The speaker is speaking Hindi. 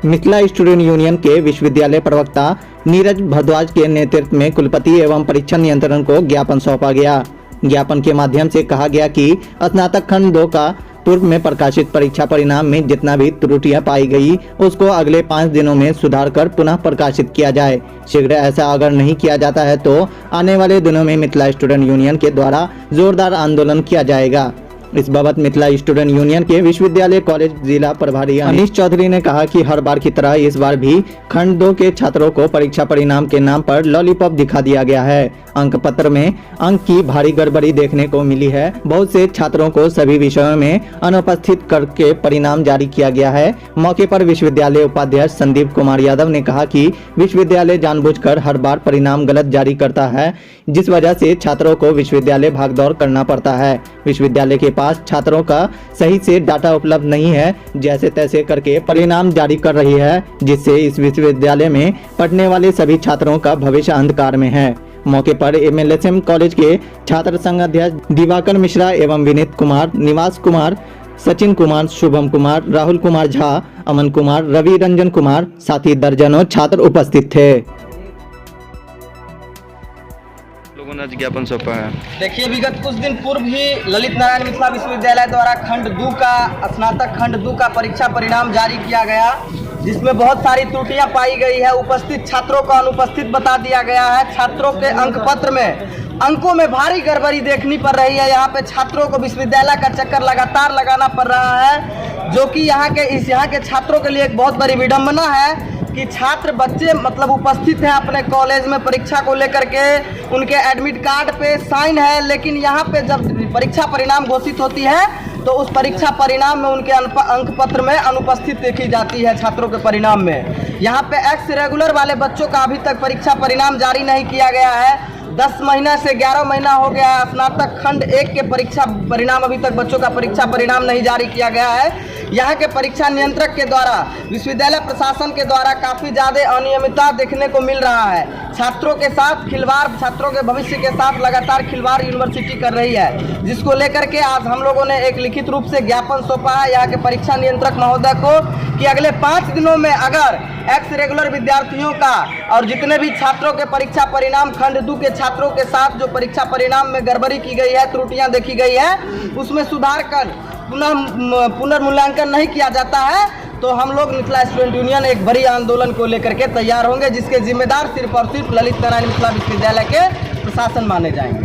मिथिला स्टूडेंट यूनियन के विश्वविद्यालय प्रवक्ता नीरज भारद्वाज के नेतृत्व में कुलपति एवं परीक्षा नियंत्रण को ज्ञापन सौंपा गया। ज्ञापन के माध्यम से कहा गया कि स्नातक खंड 2 का पूर्व में प्रकाशित परीक्षा परिणाम में जितना भी त्रुटियां पाई गई उसको अगले 5 दिनों में सुधार कर पुनः प्रकाशित किया जाए। शीघ्र ऐसा अगर नहीं किया जाता है तो आने वाले दिनों में मिथिला स्टूडेंट यूनियन के द्वारा जोरदार आंदोलन किया जाएगा। इस बाबत मिथिला स्टूडेंट यूनियन के विश्वविद्यालय कॉलेज जिला प्रभारी अनीश चौधरी ने कहा कि हर बार की तरह इस बार भी खंड 2 के छात्रों को परीक्षा परिणाम के नाम पर लॉलीपॉप दिखा दिया गया है। अंक पत्र में अंक की भारी गड़बड़ी देखने को मिली है। बहुत से छात्रों को सभी विषयों में अनुपस्थित करके परिणाम जारी किया गया है। मौके पर विश्वविद्यालय उपाध्यक्ष संदीप कुमार यादव ने कहा कि विश्वविद्यालय जानबूझकर हर बार परिणाम गलत जारी करता है, जिस वजह से छात्रों को विश्वविद्यालय भागदौड़ करना पड़ता है। विश्वविद्यालय के पास छात्रों का सही से डाटा उपलब्ध नहीं है, जैसे तैसे करके परिणाम जारी कर रही है, जिससे इस विश्वविद्यालय में पढ़ने वाले सभी छात्रों का भविष्य अंधकार में है। मौके पर MLSM कॉलेज के छात्र संघ अध्यक्ष दिवाकर मिश्रा एवं विनीत कुमार, निवास कुमार, सचिन कुमार, शुभम कुमार, राहुल कुमार झा, अमन कुमार, रवि रंजन कुमार, साथ ही दर्जनों छात्र उपस्थित थे। लोगों ने ज्ञापन सौंपा है। देखिए, विगत कुछ दिन पूर्व ही ललित नारायण मिथिला विश्वविद्यालय द्वारा खंड 2 का स्नातक खंड 2 का परीक्षा परिणाम जारी किया गया, जिसमें बहुत सारी त्रुटियां पाई गई है। उपस्थित छात्रों को अनुपस्थित बता दिया गया है। छात्रों के अंक पत्र में अंकों में भारी गड़बड़ी देखनी पड़ रही है। यहाँ पे छात्रों को विश्वविद्यालय का चक्कर लगातार लगाना पड़ रहा है, जो कि यहाँ के छात्रों के लिए एक बहुत बड़ी विडंबना है कि छात्र बच्चे मतलब उपस्थित हैं अपने कॉलेज में परीक्षा को लेकर के, उनके एडमिट कार्ड पे साइन है, लेकिन यहाँ पे जब परीक्षा परिणाम घोषित होती है तो उस परीक्षा परिणाम में उनके अंक पत्र में अनुपस्थित देखी जाती है। छात्रों के परिणाम में यहाँ पे एक्स रेगुलर वाले बच्चों का अभी तक परीक्षा परिणाम जारी नहीं किया गया है। 10 महीना से 11 महीना हो गया है। स्नातक खंड 1 के परीक्षा परिणाम अभी तक बच्चों का परीक्षा परिणाम नहीं जारी किया गया है। यहाँ के परीक्षा नियंत्रक के द्वारा, विश्वविद्यालय प्रशासन के द्वारा काफ़ी ज़्यादा अनियमितता देखने को मिल रहा है। छात्रों के साथ खिलवाड़, छात्रों के भविष्य के साथ लगातार खिलवाड़ यूनिवर्सिटी कर रही है, जिसको लेकर के आज हम लोगों ने एक लिखित रूप से ज्ञापन सौंपा है यहाँ के परीक्षा नियंत्रक महोदय को कि अगले 5 दिनों में अगर एक्स रेगुलर विद्यार्थियों का और जितने भी छात्रों के परीक्षा परिणाम खंड 2 के छात्रों के साथ जो परीक्षा परिणाम में गड़बड़ी की गई है, त्रुटियां देखी गई है, उसमें सुधार कर पुनर्मूल्यांकन नहीं किया जाता है तो हम लोग मिथिला स्टूडेंट यूनियन एक बड़ी आंदोलन को लेकर के तैयार होंगे, जिसके जिम्मेदार सिर्फ और सिर्फ ललित नारायण मिथिला विश्वविद्यालय के प्रशासन माने जाएंगे।